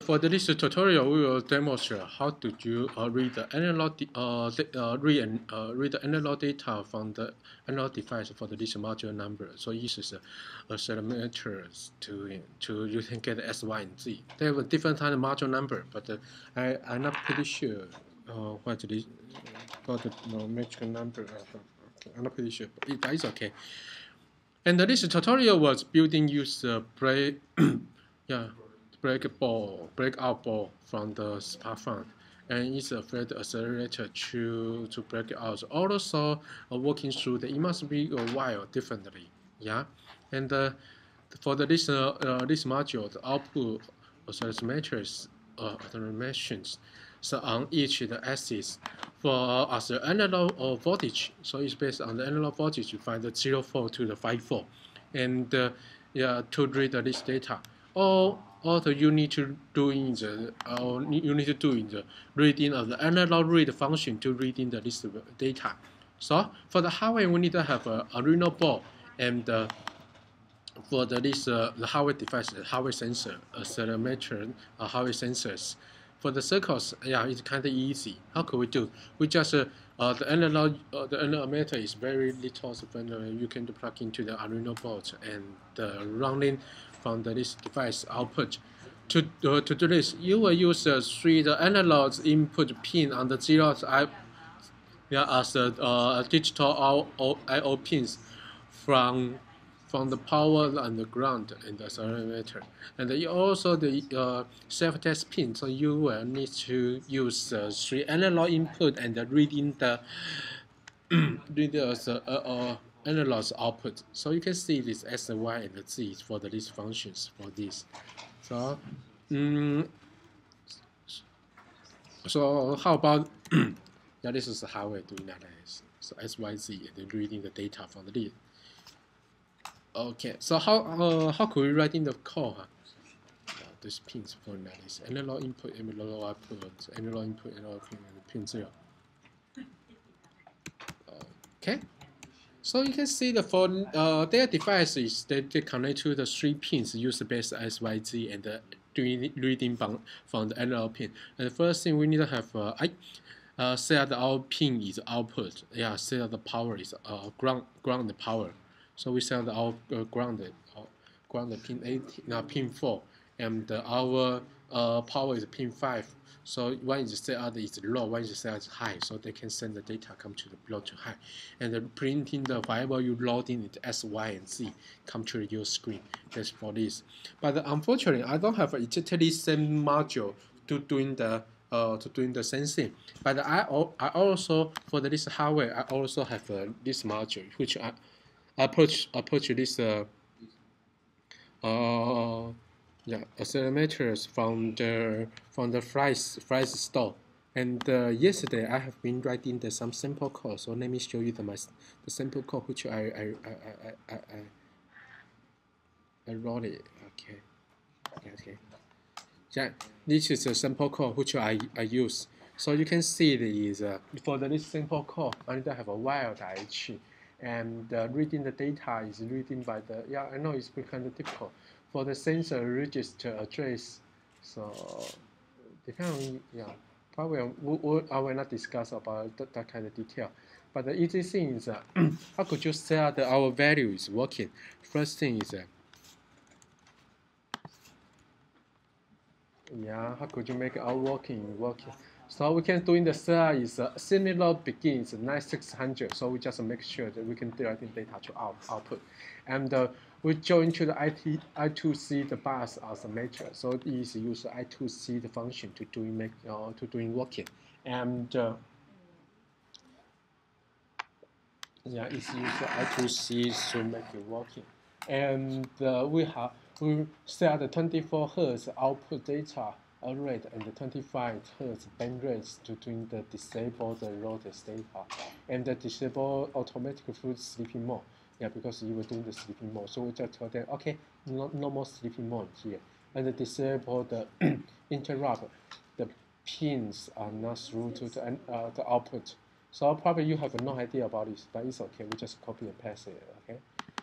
For this tutorial, we will demonstrate how to read the analog read the analog data from the analog device for this module number. So this is a set of methods to you can get S, Y, and Z. They have a different kind of module number, but I'm not pretty sure what it is for the magic number. Okay, I'm not pretty sure, but that is okay. And this tutorial was building use breakout ball from the smartphone, and it's a flat accelerator to break it out. Also, working through that, it must be a while differently, yeah. And for this module, the output as matrix dimensions. So on each the axis for as the analog voltage, so it's based on the analog voltage. You find the 0, 4 to the 5, 4, and yeah, to read this data. All that you need to do in the reading of the analog read function to reading the list data. So for the hardware, we need to have a Arduino board, and for the hardware device, hardware sensor, accelerometer, hardware sensors. For the circuits, yeah, it's kind of easy. How could we do? We just the analog emitter is very little. You can plug into the Arduino board and running from this device output. To do this, you will use three analog input pin on the zeros as digital I/O pins from the power and the ground and the accelerometer. And also the self-test pin, so you will need to use three analog input and reading the analog output. So you can see this S, Y, and the Z for the list functions for this. So, so how about yeah, this is how we're doing that. So S, Y, Z, and then reading the data from the list. Okay, so how could we write in the code? This pins for analysis: analog input, analog output, analog input, analog pin, and pin 0. Okay, so you can see the for their devices they connect to the 3 pins used base S, Y, Z, and doing reading from the analog pin. And the first thing we need to have set our pin is output. Yeah, set the power is ground power. So we set our grounded pin 18, pin 4, and our power is pin 5. So one is set out is low, one is set as high, so they can send the data come to the low to high, and the printing the whatever you load in it S, Y, and Z come to your screen. That's for this. But unfortunately, I don't have exactly same module to doing the sensing. But I also for this hardware I also have this module which I approach this accelerometers from the fries store. And yesterday I have been writing some sample code. So let me show you the sample code which I wrote it. Okay. Yeah, this is a sample code which I use. So you can see it is for this sample code I need to have a while diagram. And reading the data is reading by the, yeah, I know it's kind of difficult for the sensor register address. So depending on, yeah, probably I will not discuss about that kind of detail. But the easy thing is how could you say that our value is working? First thing is yeah, how could you make our working? So we can do in the cell is similar begins 9600. So we just make sure that we can direct the data to output, and we join to the I2C the bus as a matrix. So it is use I2C the function to doing working, and yeah, it's use I2C to make it working, and we set the 24 Hz output data rate and the 25 Hz band rates to doing the disable the load data and the disable automatic food sleeping mode. Yeah, because you were doing the sleeping mode, so we just tell them okay, no more sleeping mode here, and the disable the interrupt. The pins are not through to the output. So probably you have no idea about this, but it's okay. We just copy and paste it. Okay,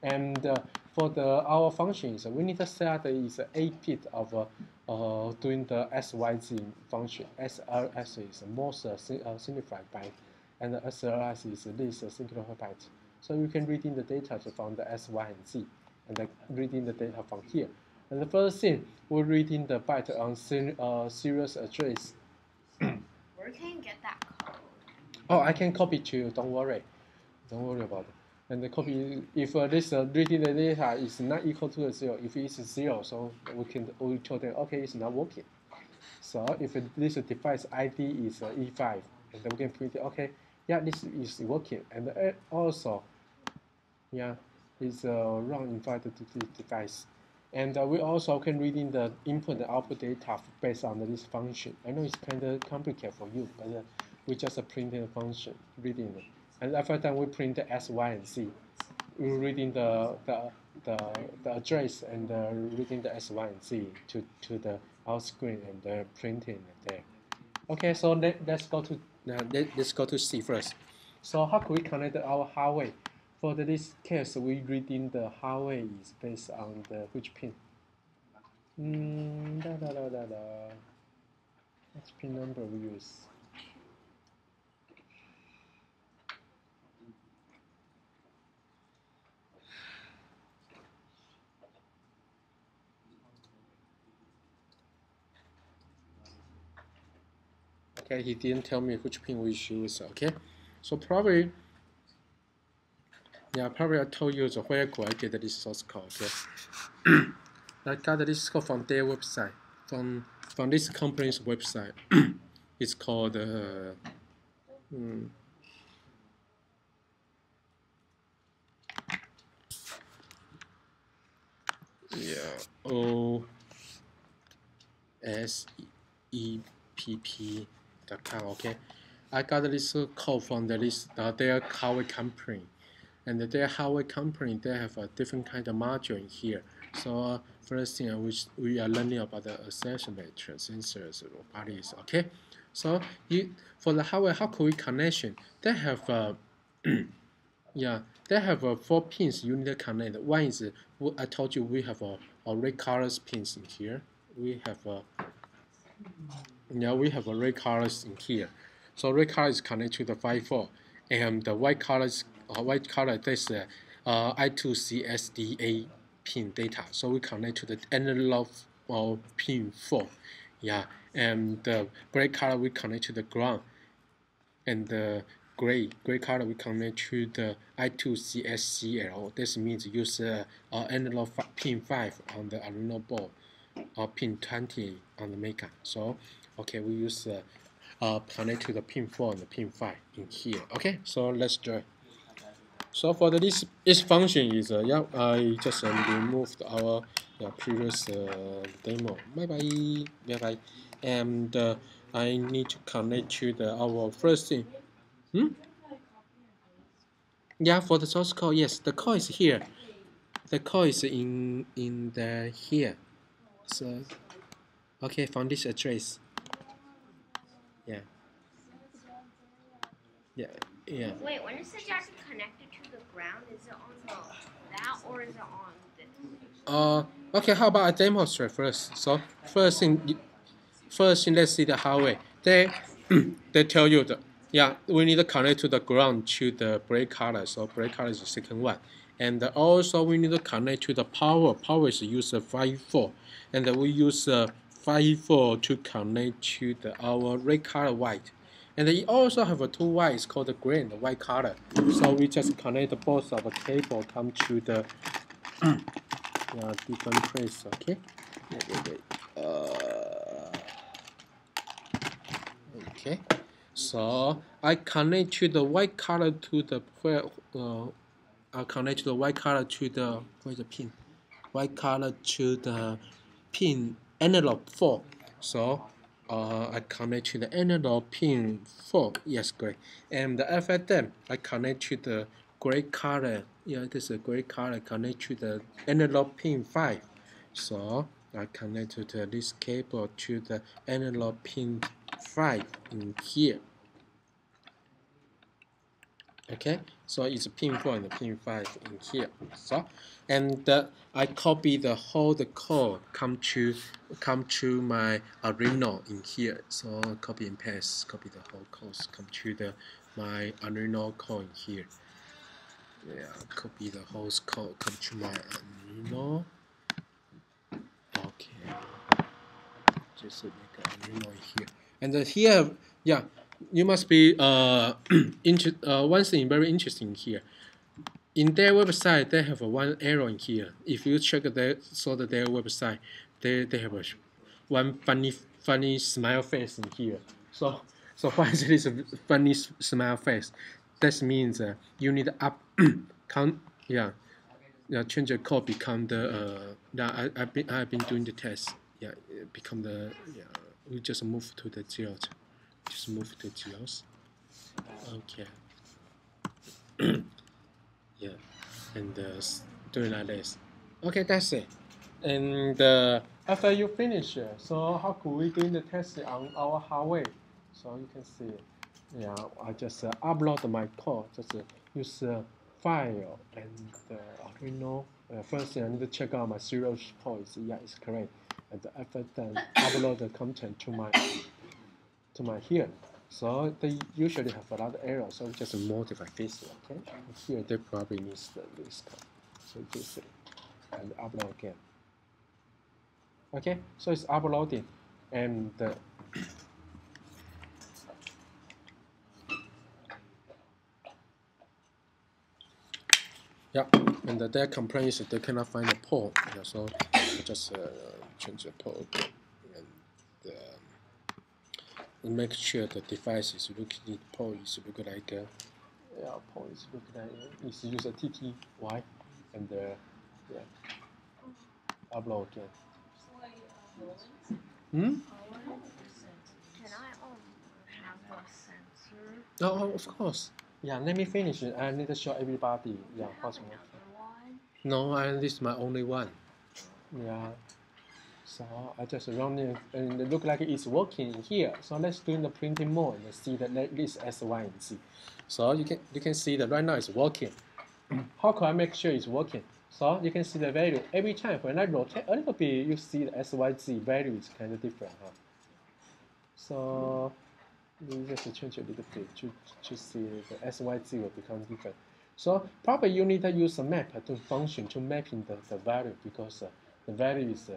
and for our functions, we need to set is a bit of doing the SYZ function. SRS is most signified byte, and the SRS is least signified byte. So you can read in the data from the S, Y, and Z, and then reading the data from here. And the first thing, we're reading the byte on serious address. Where can you get that code? Oh, I can copy to you. Don't worry about it. And the copy, if this reading the data is not equal to 0, if it's 0, so we tell them, okay, it's not working. So if this device ID is E5, and then we can print it, okay, yeah, this is working. And also, yeah, it's run inside the device. And we also can read in the input and output data based on this function. I know it's kind of complicated for you, but we just print the function, reading it. And after that, we print the S, Y, and Z. We're reading the address and reading the S, Y, and Z to the out screen and printing it there. Okay, so let's go to C first. So how can we connect our hardware? For this case, we reading the hardware is based on the which pin? Which pin number we use? Okay, he didn't tell me which pin we should use. Okay, so probably. Yeah, probably I told you the where I get this source code. Okay, I got this code from their website, from this company's website. It's called OSEPP.com. Okay, I got this code from their hardware company. And their hardware company, they have a different kind of module in here. So first thing, we are learning about the accelerometer, sensors, robotics. Okay, so for the hardware, how can we connection? They have yeah, they have 4 pins you need to connect. One is I told you we have a red colors pins in here. We have we have a red colors in here. So red color is connected to the 5-4, and the white color this I2C pin data. So we connect to the analog pin 4, yeah, and the gray color we connect to the ground, and the gray color we connect to the I2CSCL. This means use analog pin 5 on the Arduino board, or pin 20 on the Mega. So okay, we use connect to the pin 4 and the pin 5 in here. Okay, so let's do it. So for this function is I just removed our previous demo. Bye, and I need to connect to our first thing. Yeah, for the source code, yes, the code is here. The code is in the here. So okay, from this address. Yeah. Wait, when it says you have to connect it to the ground, is it on that or is it on this? Okay, how about I demonstrate first? So first thing, let's see the hardware. They tell you we need to connect to the ground to the brake color. So brake color is the second one, and also we need to connect to the power. Power is use 5-4, and we use 5-4 to connect to our red color white. And it also have a 2 whites called the gray and the white color. So we just connect both of the cable come to the different place. Okay. Okay. So I connect to the white color to the I connect to the white color to the where's the pin? White color to the pin analog 4. So I connect to the analog pin 4. Yes, great. And after that, I connect to the gray color. Yeah, this is a gray color. Connect to the analog pin 5. So I connect to this cable to the analog pin 5 in here. Okay, So it's pin 4 and pin 5 in here. So, and I copy the whole code come to my Arduino in here. So copy and paste, copy the whole code come to my Arduino code in here. Yeah, copy the whole code come to my Arduino. Okay, just make an Arduino here. And here, yeah, you must be one thing very interesting here. In their website, they have one error in here. If you check their website, they have one funny smile face in here. So why is this a funny smile face? That means you need up change the code become the I've been doing the test. Yeah, become the we just move to the zeros. Just move to zeros. Okay. Yeah, and doing like this. Okay, that's it. And after you finish, so how could we do the test on our hardware? So you can see, yeah, I just upload my code. Just use file and Arduino. First, I need to check out my serial port. Yeah, it's correct. And after that, upload the content to my here. So they usually have a lot of errors, so just modify this, okay? Here they probably need this code. So just and upload again. Okay, so it's uploading, and yeah, and their complaint is they cannot find the port. Yeah, so I just change the port and make sure the device is looking port is look like port is look like it's use a TTY and yeah, upload again. Hmm? Can I have a sensor? Oh, of course. Yeah, let me finish it. I need to show everybody. Yeah, possible. No, this is my only one. Yeah. So I just run it and it look like it's working here. So let's do the printing mode and see that this S, Y, and Z. So you can see that right now it's working. How can I make sure it's working? So you can see the value every time when I rotate a little bit, you see the S, Y, Z value is kind of different, huh? So you just change a little bit to see the S, Y, Z will become different. So probably you need to use a map to function to mapping the value because the value is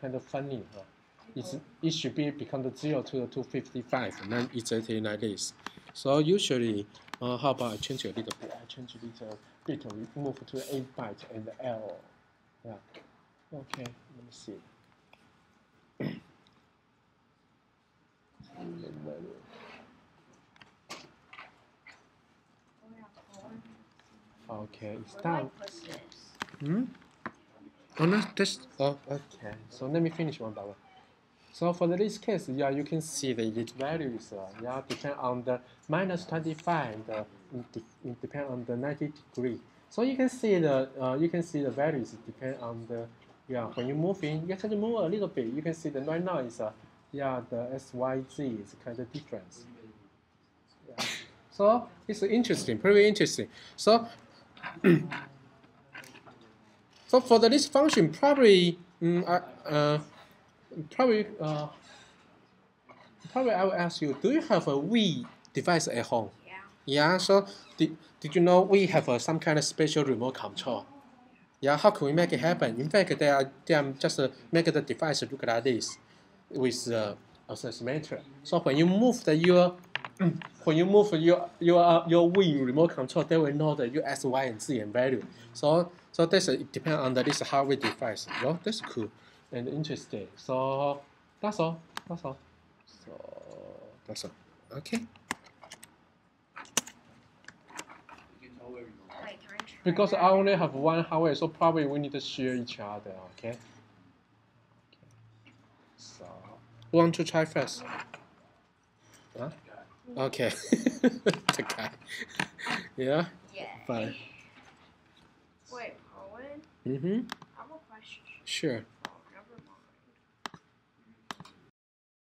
kind of funny. It should be become the 0 to the 255 and then it's like this. So usually how about I change a little bit? I change a little bit, we move to 8 byte and L. Yeah. Okay, let me see. Okay, it's done. Hmm? Oh no, this. Oh, okay. So let me finish one by one. So for this case, yeah, you can see that its value is depend on the minus 25 and it depend on the 90 degree. So you can see the values depend on the when you move in, you have to move a little bit. You can see that right now is the SYZ is kind of different. Yeah. So it's interesting, pretty interesting. So so for this function, probably probably I will ask you, do you have a Wii device at home? Yeah. Yeah. So did you know we have some kind of special remote control? Yeah. How can we make it happen? In fact, they are just make the device look like this with a transmitter. So when you move your Wii remote control, they will know the US, Y, and Z and value. So that's it depends on this hardware device. Well, that's cool and interesting. So that's all. That's all. So that's all. Okay. Because I only have one hardware, so probably we need to share each other. Okay. So who want to try first? Huh? Okay. The guy. Yeah. Yeah. Fine. Wait, Owen. Mm-hmm. I have a question. Sure.